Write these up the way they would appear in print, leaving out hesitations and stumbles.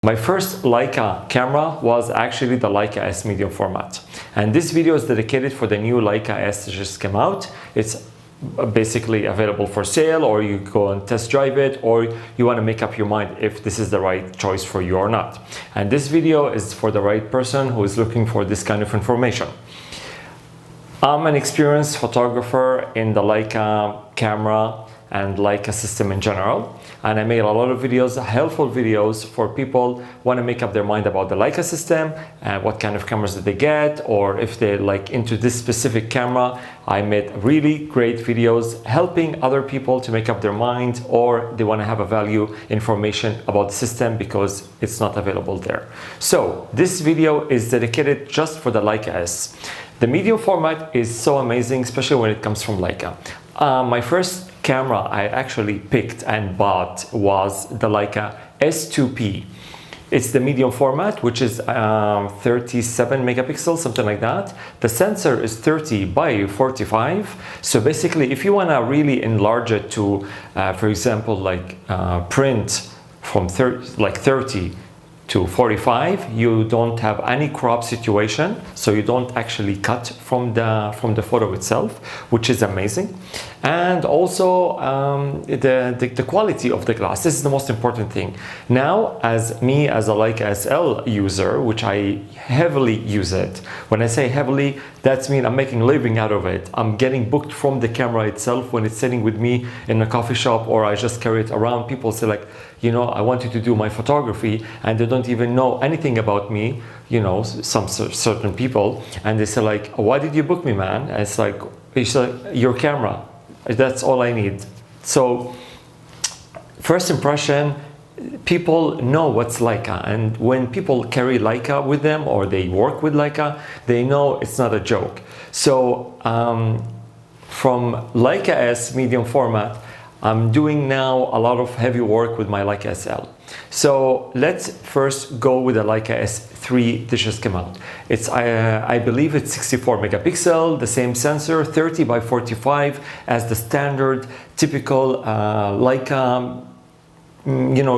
My first Leica camera was actually the Leica S medium format, and this video is dedicated for the new Leica S that just came out. It's basically available for sale, or you go and test drive it, or you want to make up your mind if this is the right choice for you or not. And this video is for the right person who is looking for this kind of information. I'm an experienced photographer in the Leica camera and Leica system in general, and I made a lot of videos, helpful videos for people want to make up their mind about the Leica system and what kind of cameras did they get, or if they're like into this specific camera. I made really great videos helping other people to make up their mind, or they want to have a value information about the system because it's not available there. So this video is dedicated just for the Leica S. The medium format is so amazing, especially when it comes from Leica. My first camera I actually picked and bought was the Leica S2-P. It's the medium format, which is 37 megapixels, something like that. The sensor is 30 by 45. So basically, if you want to really enlarge it to, for example, like print from 30 to 45, you don't have any crop situation, so you don't actually cut from the photo itself, which is amazing. And also the quality of the glass. This is the most important thing. Now, as a Leica SL user, which I heavily use it. When I say heavily, that means I'm making a living out of it. I'm getting booked from the camera itself when it's sitting with me in a coffee shop, or I just carry it around. People say like, you know, I want you to do my photography, and they don't even know anything about me, you know, some certain people, and they say like, why did you book me, man? And it's like your camera. That's all I need. So first impression, people know what's Leica, and when people carry Leica with them or they work with Leica, they know it's not a joke. So from Leica S medium format, I'm doing now a lot of heavy work with my Leica SL. So let's first go with the Leica S3 that just came out. It's I believe it's 64 megapixel, the same sensor, 30 by 45 as the standard typical Leica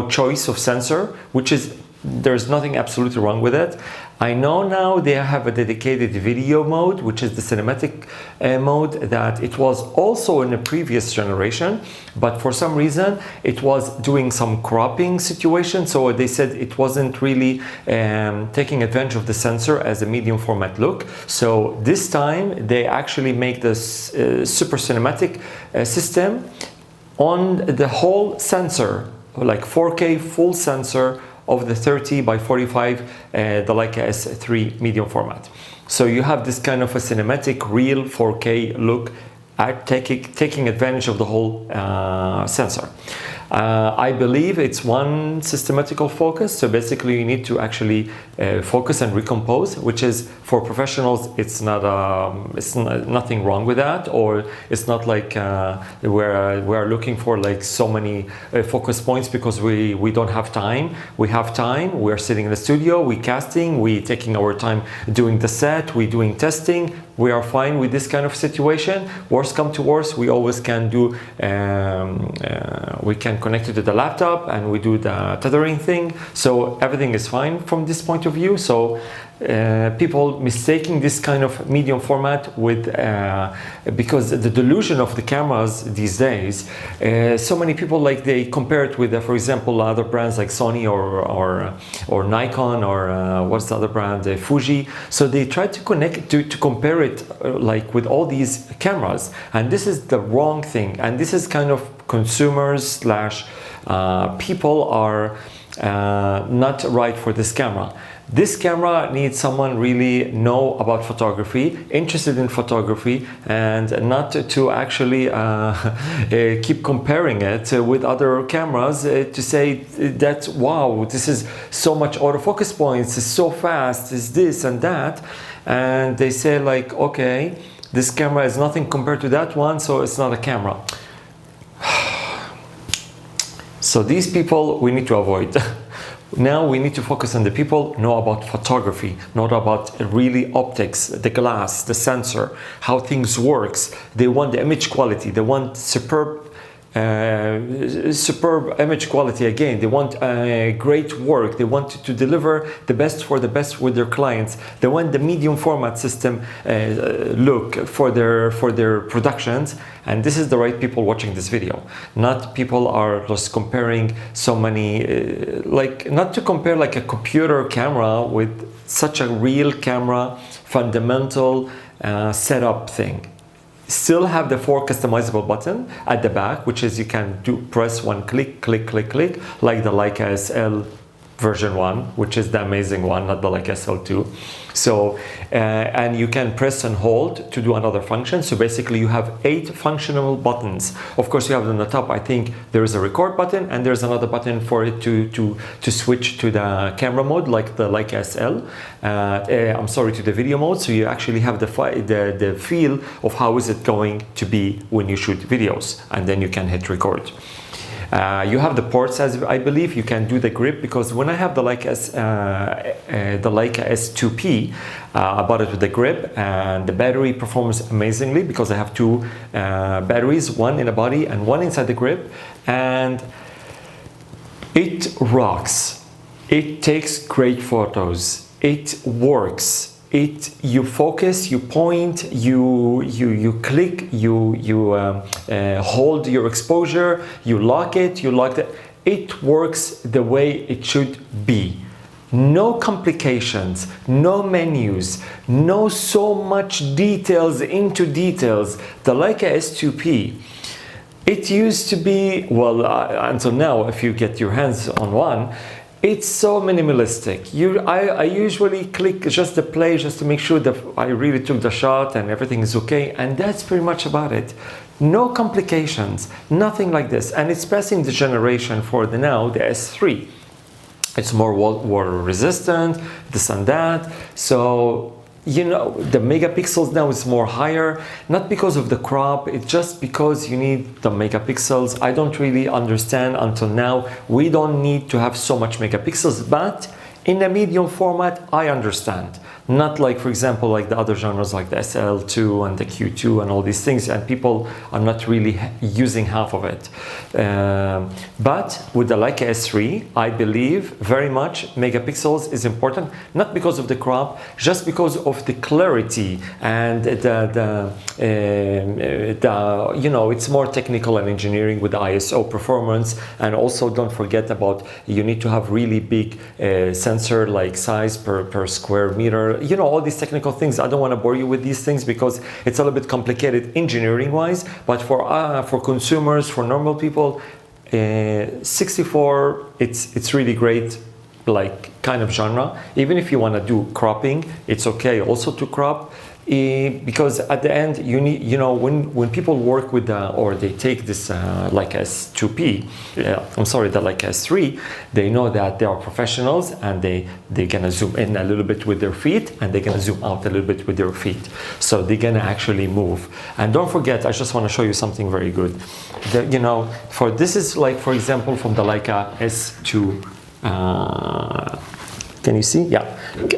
choice of sensor, which is, there's nothing absolutely wrong with it. I know now they have a dedicated video mode, which is the cinematic mode, that it was also in a previous generation, but for some reason it was doing some cropping situation, so they said it wasn't really taking advantage of the sensor as a medium format look. So this time they actually make this super cinematic system on the whole sensor, like 4K full sensor of the 30 by 45, the Leica S3 medium format. So you have this kind of a cinematic real 4K look at taking advantage of the whole sensor. I believe it's one systematical focus, so basically you need to actually focus and recompose, which is for professionals. It's nothing wrong with that, or it's not like we're looking for like so many focus points because we don't have time. We have time. We're sitting in the studio, we casting, we taking our time doing the set, we doing testing. We are fine with this kind of situation. Worst come to worst, we always can do, we can connect it to the laptop and we do the tethering thing. So everything is fine from this point of view. So people mistaking this kind of medium format with, because the delusion of the cameras these days, so many people like they compare it with, for example, other brands like Sony or Nikon, or what's the other brand, Fuji. So they try to connect to compare it like with all these cameras, and this is the wrong thing. And this is kind of consumers slash people are not right for this camera. This camera needs someone really know about photography, interested in photography, and not to actually keep comparing it with other cameras to say that, wow, this is so much autofocus points, it's so fast, it's this and that. And they say like, okay, this camera is nothing compared to that one, so it's not a camera. So these people we need to avoid. Now we need to focus on the people know about photography, not about really optics, the glass, the sensor, how things works. They want the image quality, they want superb superb image quality again. They want great work. They want to deliver the best for the best with their clients. They want the medium format system look for their productions. And this is the right people watching this video. Not people are just comparing so many, like not to compare like a computer camera with such a real camera, fundamental setup thing. Still have the 4 customizable button at the back, which is you can press one click, click, click, click, like the Leica SL version 1, which is the amazing one, not the Leica SL2. So, and you can press and hold to do another function. So basically you have 8 functional buttons. Of course, you have on the top, I think there is a record button and there's another button for it to switch to the camera mode, like the Leica SL. I'm sorry, to the video mode. So you actually have the feel of how is it going to be when you shoot videos, and then you can hit record. You have the ports, as I believe. You can do the grip, because when I have the Leica S2-P, I bought it with the grip, and the battery performs amazingly because I have 2 batteries, one in the body and one inside the grip, and it rocks. It takes great photos. It works. You focus, you point, you click, you hold your exposure, you lock it, it works the way it should be. No complications, no menus, no so much details into details. The Leica S2-P, it used to be, well, until now, if you get your hands on one, it's so minimalistic. I usually click just the play just to make sure that I really took the shot and everything is okay, and that's pretty much about it. No complications, nothing like this. And it's passing the generation for the S3. It's more water resistant, this and that. So, you know, the megapixels now is more higher, not because of the crop, it's just because you need the megapixels. I don't really understand until now. We don't need to have so much megapixels, but in the medium format, I understand. Not like, for example, like the other genres like the SL2 and the Q2 and all these things, and people are not really using half of it. But with the Leica S3, I believe very much megapixels is important, not because of the crop, just because of the clarity and you know, it's more technical and engineering with the ISO performance. And also don't forget about, you need to have really big sensor like size per square meter. You know, all these technical things. I don't want to bore you with these things because it's a little bit complicated engineering wise, but for consumers, for normal people, 64, it's really great, like kind of genre. Even if you want to do cropping, it's okay also to crop. Because at the end, you need, you know, when people work with or they take this Leica S2-P, I'm sorry, the Leica S3, they know that they are professionals, and they're gonna zoom in a little bit with their feet, and they're gonna zoom out a little bit with their feet. So they're gonna actually move. And don't forget, I just want to show you something very good. You know, this is like, for example, from the Leica S2. Can you see? Yeah.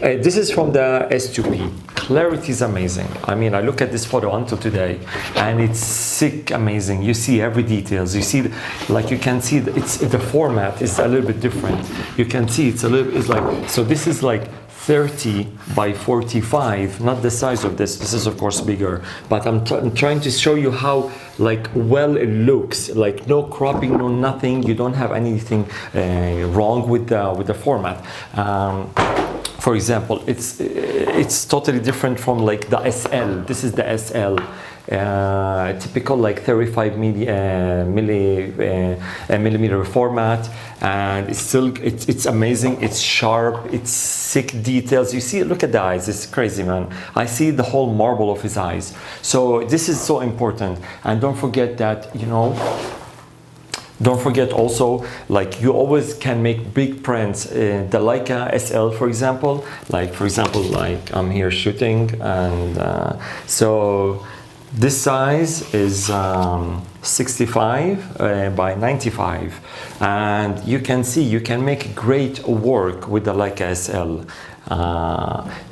This is from the S2-P. Clarity is amazing. I mean, I look at this photo until today, and it's sick amazing. You see every details. You see, like you can see, the format is a little bit different. You can see it's like, so this is like 30 by 45, not the size of this. This is of course bigger, but I'm trying to show you how like well it looks, like no cropping, no nothing. You don't have anything wrong with the format. For example, it's totally different from like the SL. This is the SL. Typical like 35 millimeter format, and it's amazing. It's sharp, it's sick details. You see, look at the eyes, it's crazy, man. I see the whole marble of his eyes. So this is so important. And don't forget that, you know, don't forget also, like you always can make big prints. The Leica SL, for example, like I'm here shooting, and so This size is 65 by 95, and you can see you can make great work with the Leica SL.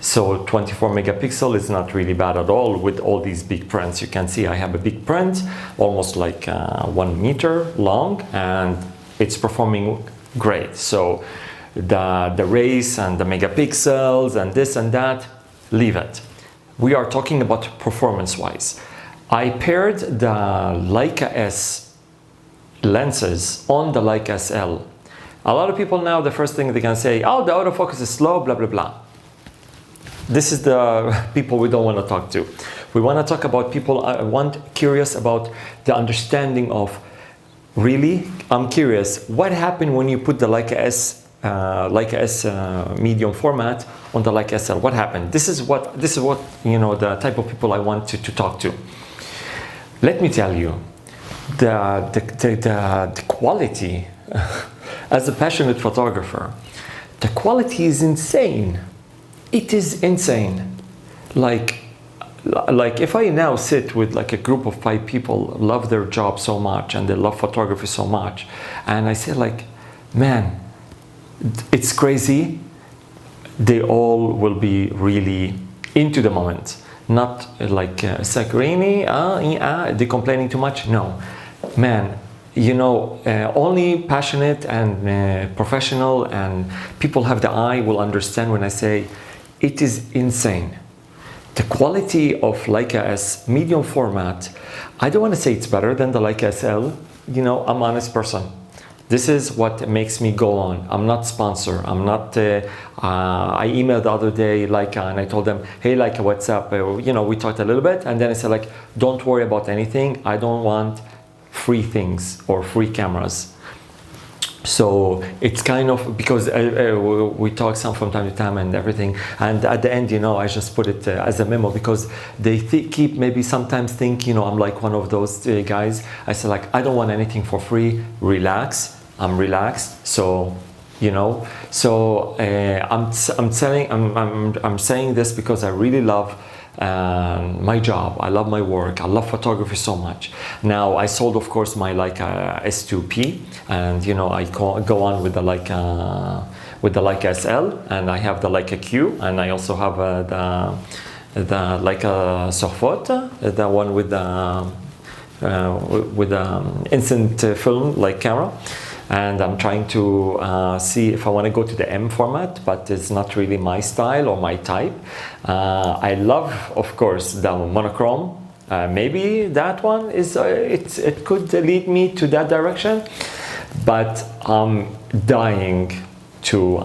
So 24 megapixel is not really bad at all with all these big prints. You can see I have a big print, almost like 1 meter long, and it's performing great. So the race and the megapixels and this and that, leave it. We are talking about performance-wise. I paired the Leica S lenses on the Leica SL. A lot of people now, the first thing they can say, oh, the autofocus is slow, blah, blah, blah. This is the people we don't want to talk to. We want to talk about people curious about the understanding of, really, I'm curious, what happened when you put the Leica S medium format on the Leica SL? What happened? This is what you know, the type of people I want to talk to. Let me tell you, the quality, as a passionate photographer, the quality is insane. It is insane. Like if I now sit with like a group of 5 people, love their job so much and they love photography so much, and I say like, man, it's crazy, they all will be really into the moment. Not like Sakrini, they're complaining too much. No, man, you know, only passionate and professional and people have the eye will understand when I say it is insane. The quality of Leica S medium format, I don't want to say it's better than the Leica SL. You know, I'm an honest person. This is what makes me go on. I'm not sponsor. I'm not. I emailed the other day Leica and I told them, "Hey Leica, what's up?" You know, we talked a little bit, and then I said like, "Don't worry about anything. I don't want free things or free cameras." So it's kind of because we talk some from time to time and everything, and at the end, you know, I just put it as a memo because they keep maybe sometimes think, you know, I'm like one of those guys. I say like, I don't want anything for free. Relax. I'm relaxed. So, you know, so I'm saying this because I really love my job. I love my work. I love photography so much. Now I sold, of course, my Leica S2-P, and you know I go on with the Leica SL, and I have the Leica Q, and I also have the Leica S3, the one with the instant film like camera. And I'm trying to see if I want to go to the M format, but it's not really my style or my type. I love, of course, the monochrome. Maybe that one is, it could lead me to that direction, but I'm dying to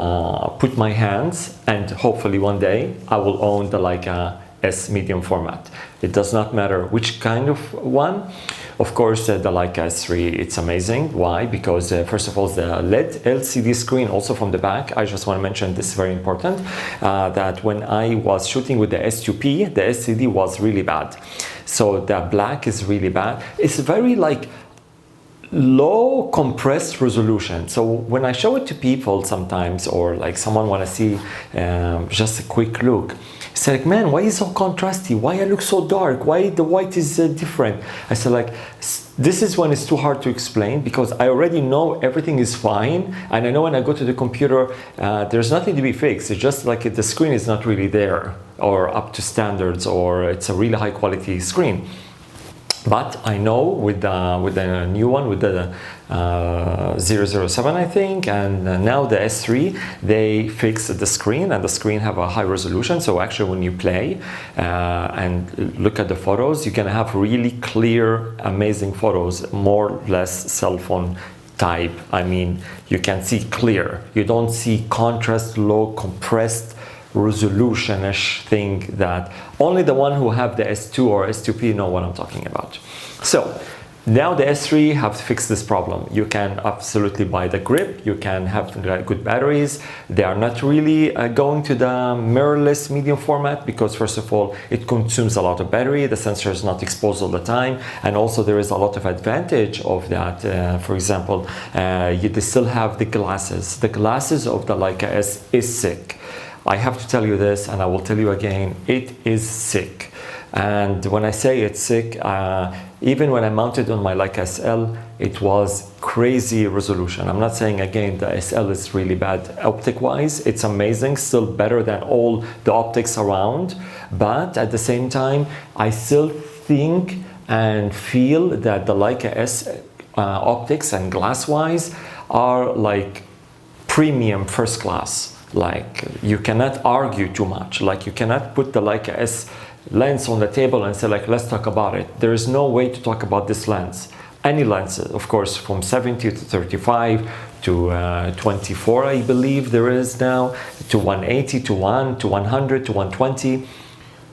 put my hands, and hopefully one day I will own the Leica S medium format. It does not matter which kind of one. Of course, the Leica S3, it's amazing. Why? Because first of all, the LED LCD screen also from the back. I just want to mention this is very important, that when I was shooting with the S2P, the LCD was really bad. So the black is really bad. It's very like low compressed resolution. So when I show it to people sometimes, or like someone want to see just a quick look, it's like, man, why is it so contrasty? Why I look so dark? Why the white is different? I said like, this is when it's too hard to explain, because I already know everything is fine, and I know when I go to the computer there's nothing to be fixed. It's just like the screen is not really there or up to standards, or it's a really high quality screen. But I know with the new one, with the 007, I think, and now the S3, they fixed the screen, and the screen have a high resolution. So actually when you play and look at the photos, you can have really clear, amazing photos, more or less cell phone type. I mean, you can see clear. You don't see contrast, low, compressed, resolution-ish thing that only the one who have the S2 or S2P know what I'm talking about. So now the S3 have fixed this problem. You can absolutely buy the grip, you can have good batteries. They are not really going to the mirrorless medium format, because first of all, it consumes a lot of battery, the sensor is not exposed all the time, and also there is a lot of advantage of that. For example, they still have the glasses. The glasses of the Leica S is sick. I have to tell you this, and I will tell you again, it is sick. And when I say it's sick, even when I mounted on my Leica SL, it was crazy resolution. I'm not saying again the SL is really bad optic wise. It's amazing, still better than all the optics around. But at the same time, I still think and feel that the Leica S optics and glass wise are like premium first class. Like you cannot argue too much. Like you cannot put the Leica S lens on the table and say like, let's talk about it. There is no way to talk about this lens. Any lenses, of course, from 70 to 35 to 24, I believe there is now, to 180, to 1, to 100, to 120.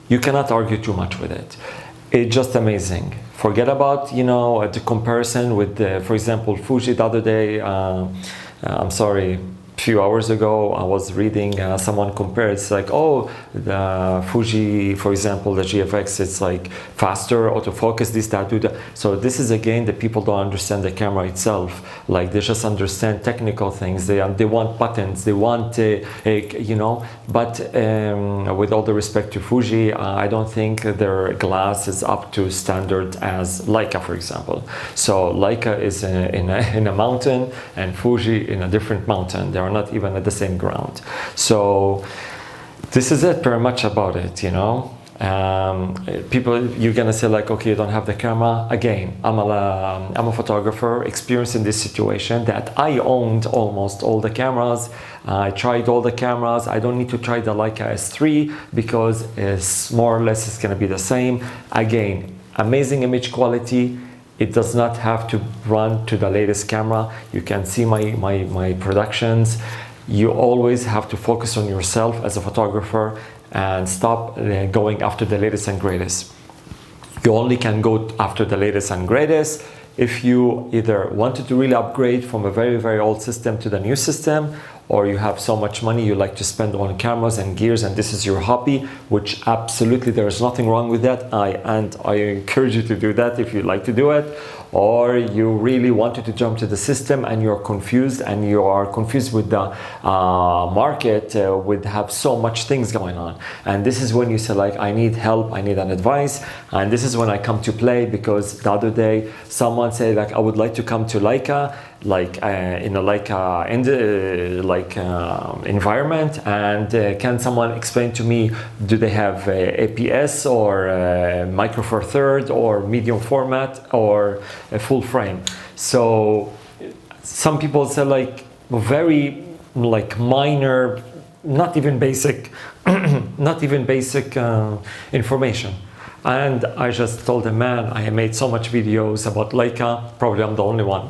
You cannot argue too much with it. It's just amazing. Forget about, you know, the comparison with, for example, Fuji the other day. I'm sorry, a few hours ago, I was reading someone compare. It's like, oh, the Fuji, for example, the GFX, it's like faster, autofocus, this, that, do that. So this is again, the people don't understand the camera itself. Like they just understand technical things. They want buttons. They want, you know. But with all the respect to Fuji, I don't think their glass is up to standard as Leica, for example. So Leica is in a mountain, and Fuji in a different mountain. They are not even at the same ground. So this is it, very much about it, you know. People, you're gonna say like, okay, you don't have the camera. Again, I'm a photographer experienced in this situation that I owned almost all the cameras. I tried all the cameras. I don't need to try the Leica S3 because it's more or less it's gonna be the same. Again, amazing image quality. It does not have to run to the latest camera. You can see my productions. You always have to focus on yourself as a photographer and stop going after the latest and greatest. You only can go after the latest and greatest if you either wanted to really upgrade from a very, very old system to the new system, or you have so much money you like to spend on cameras and gears and this is your hobby, which absolutely there is nothing wrong with that. I encourage you to do that if you like to do it. Or you really wanted to jump to the system and you're confused and you are confused with the market, with have so much things going on. And this is when you say like, I need help, I need an advice. And this is when I come to play, because the other day someone said like, I would like to come to Leica, like in a Leica environment, and can someone explain to me, do they have APS or micro four third or medium format or a full frame? So some people say like very like minor, not even basic information. And I just told them, man, I made so much videos about Leica, probably I'm the only one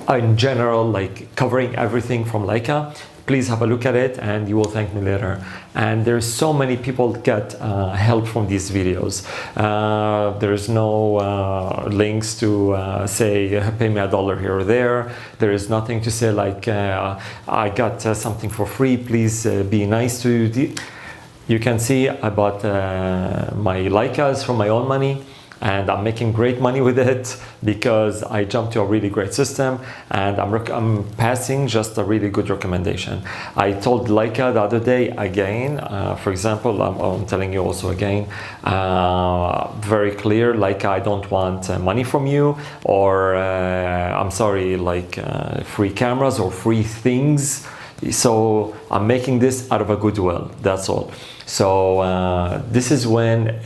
in general, like covering everything from Leica. Please have a look at it and you will thank me later. And there's so many people get help from these videos. There's no links to say pay me $1 here or there. There is nothing to say like I got something for free, please be nice to you can see I bought my Leicas from my own money, and I'm making great money with it because I jumped to a really great system, and I'm passing just a really good recommendation. I told Leica the other day again, for example, I'm telling you also again, very clear, Leica, I don't want money from you, or I'm sorry, like free cameras or free things. So I'm making this out of a goodwill, that's all. So this is when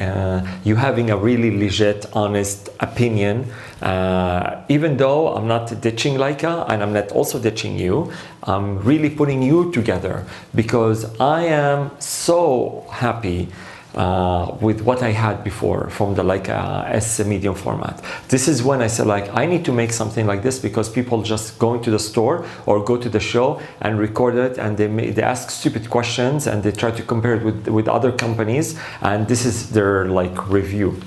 you're having a really legit, honest opinion. Even though I'm not ditching Leica and I'm not also ditching you, I'm really putting you together because I am so happy with what I had before from the Leica S medium format. This is when I said like, I need to make something like this because people just go into the store or go to the show and record it, and they ask stupid questions and they try to compare it with other companies, and this is their like review.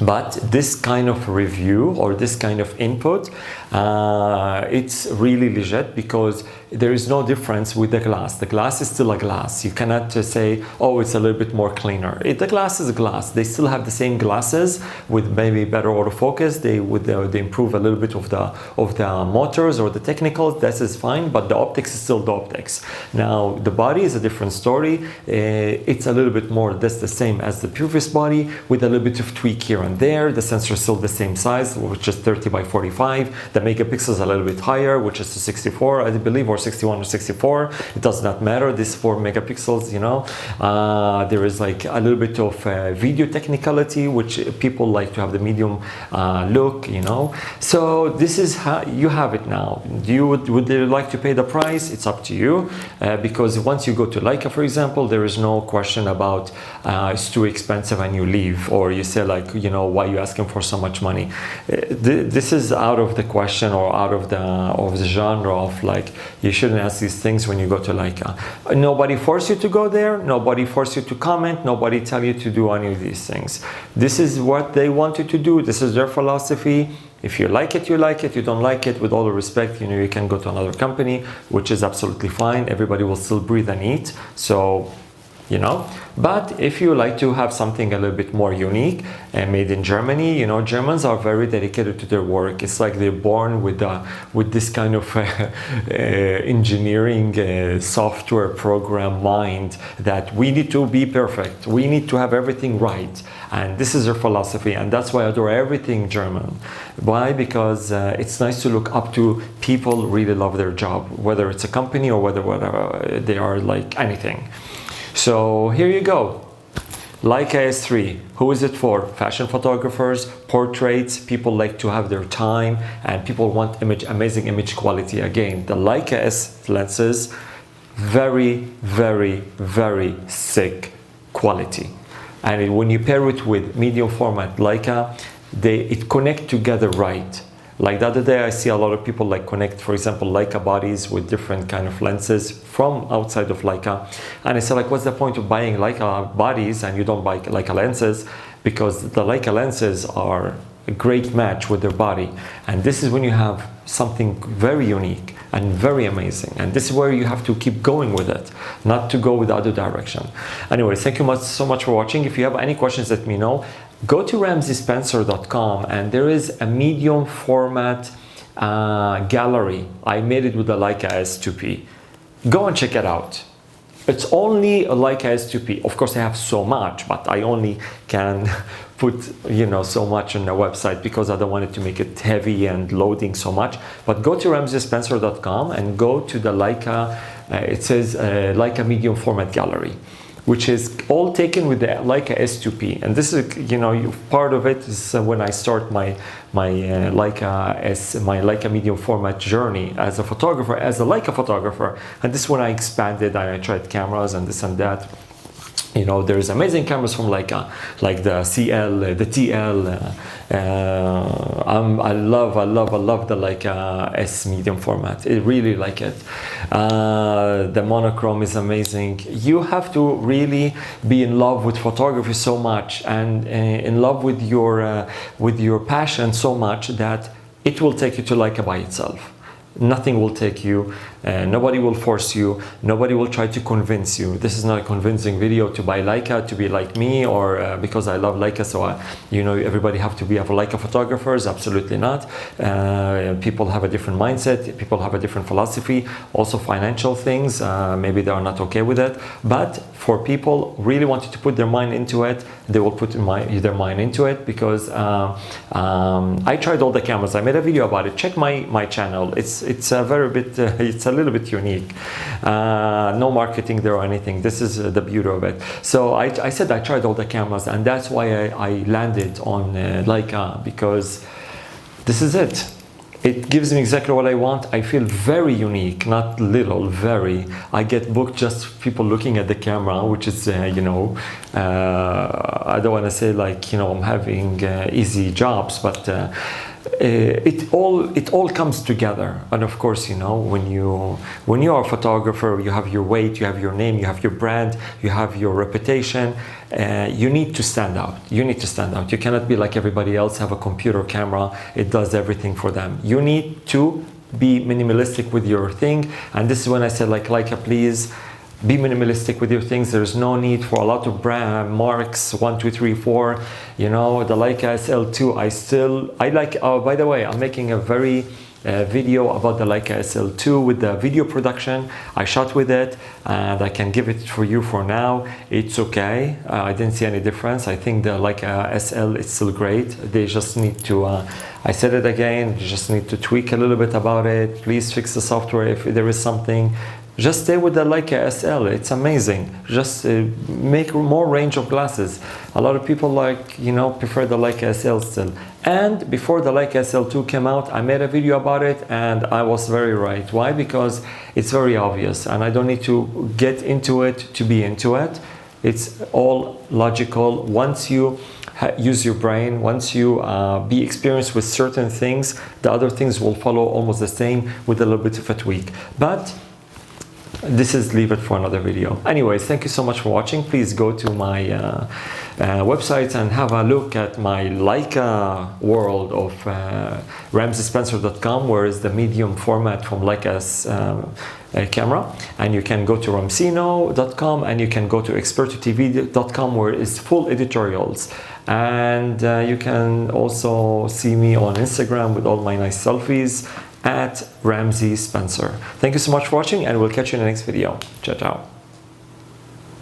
But this kind of review or this kind of input, it's really legit, because there is no difference with the glass. The glass is still a glass. You cannot just say, oh, it's a little bit more cleaner. The glass is a glass. They still have the same glasses with maybe better autofocus. They improve a little bit of the motors or the technicals. That is fine, but the optics is still the optics. Now the body is a different story. It's a little bit more or less the same as the previous body, with a little bit of tweak here and there. The sensor is still the same size, which is 30 by 45. The megapixels a little bit higher, which is to 64, I believe, or 61 or 64. It does not matter. This 4 megapixels, you know. There is like a little bit of video technicality, which people like to have the medium look, you know. So this is how you have it now. Would you like to pay the price? It's up to you, because once you go to Leica, for example, there is no question about it's too expensive and you leave, or you say like, you know, why are you asking for so much money? This is out of the question, or out of the genre of like, you shouldn't ask these things when you go to Leica. Nobody forced you to go there. Nobody forced you to comment. Nobody tell you to do any of these things. This is what they want you to do. This is their philosophy. If you like it, you like it. You don't like it, with all the respect, you know, you can go to another company, which is absolutely fine. Everybody will still breathe and eat. So, you know, but if you like to have something a little bit more unique and made in Germany, you know, Germans are very dedicated to their work. It's like they're born with this kind of engineering software program mind that we need to be perfect. We need to have everything right. And this is their philosophy. And that's why I adore everything German. Why? Because it's nice to look up to people who really love their job, whether it's a company or whether they are like anything. So here you go, Leica S3. Who is it for? Fashion photographers, portraits, people like to have their time, and people want amazing image quality. Again, the Leica S lenses, very, very, very sick quality. And when you pair it with medium format Leica, it connect together right. Like the other day, I see a lot of people like connect, for example, Leica bodies with different kind of lenses from outside of Leica. And I said, like, what's the point of buying Leica bodies and you don't buy Leica lenses? Because the Leica lenses are a great match with their body. And this is when you have something very unique and very amazing. And this is where you have to keep going with it, not to go with the other direction. Anyways, thank you so much for watching. If you have any questions, let me know. Go to RAMSEYSpencer.com, and there is a medium format gallery. I made it with the Leica S2-P. Go and check it out. It's only a Leica S2-P. Of course, I have so much, but I only can put, you know, so much on the website because I don't want it to make it heavy and loading so much. But go to RAMSEYSpencer.com and go to the Leica, it says Leica medium format gallery, which is all taken with the Leica S2-P. And this is, you know, part of it is when I start my Leica medium format journey as a photographer, as a Leica photographer. And this is when I expanded, I tried cameras and this and that. You know, there's amazing cameras from Leica, like the CL, the TL. I love the Leica S medium format. I really like it. The monochrome is amazing. You have to really be in love with photography so much, and in love with your passion so much that it will take you to Leica by itself. Nothing will take you, nobody will force you, nobody will try to convince you. This is not a convincing video to buy Leica, to be like me, or because I love Leica, so you know, everybody have to be a Leica photographers. Absolutely not. People have a different mindset, people have a different philosophy, also financial things, maybe they are not okay with it. But for people really wanting to put their mind into it, they will put their mind into it, because I tried all the cameras. I made a video about it. Check my channel. It's a very bit, it's a little bit unique. No marketing there or anything. This is the beauty of it. So I said I tried all the cameras, and that's why I landed on Leica, because this is it. It gives me exactly what I want. I feel very unique, not little, very. I get booked just people looking at the camera, which is, you know, I don't want to say like, you know, I'm having easy jobs, but it all comes together. And of course, you know, when you are a photographer, you have your weight, you have your name, you have your brand, you have your reputation. You need to stand out. You need to stand out. You cannot be like everybody else, have a computer camera, it does everything for them. You need to be minimalistic with your thing. And this is when I said, like, Leica, please be minimalistic with your things. There's no need for a lot of brand marks, 1, 2, 3, 4. You know, the Leica SL2, I like, oh, by the way, I'm making a very video about the Leica SL2 with the video production. I shot with it and I can give it for you for now. It's okay. I didn't see any difference. I think the Leica SL is still great. They just need to, I said it again, you just need to tweak a little bit about it. Please fix the software if there is something. Just stay with the Leica SL. It's amazing. Just make more range of glasses. A lot of people, like, you know, prefer the Leica SL still. And before the Leica SL2 came out, I made a video about it and I was very right. Why? Because it's very obvious and I don't need to get into it to be into it. It's all logical. Once you use your brain, once you be experienced with certain things, the other things will follow almost the same with a little bit of a tweak. But this is, leave it for another video. Anyways, thank you so much for watching. Please go to my website and have a look at my Leica world of RAMSEYSpencer.com, where is the medium format from Leica S3 Camera. And you can go to ramsino.com and you can go to expertotv.com, where is full editorials. And you can also see me on Instagram with all my nice selfies at RAMSEY Spencer. Thank you so much for watching and we'll catch you in the next video. Ciao, ciao.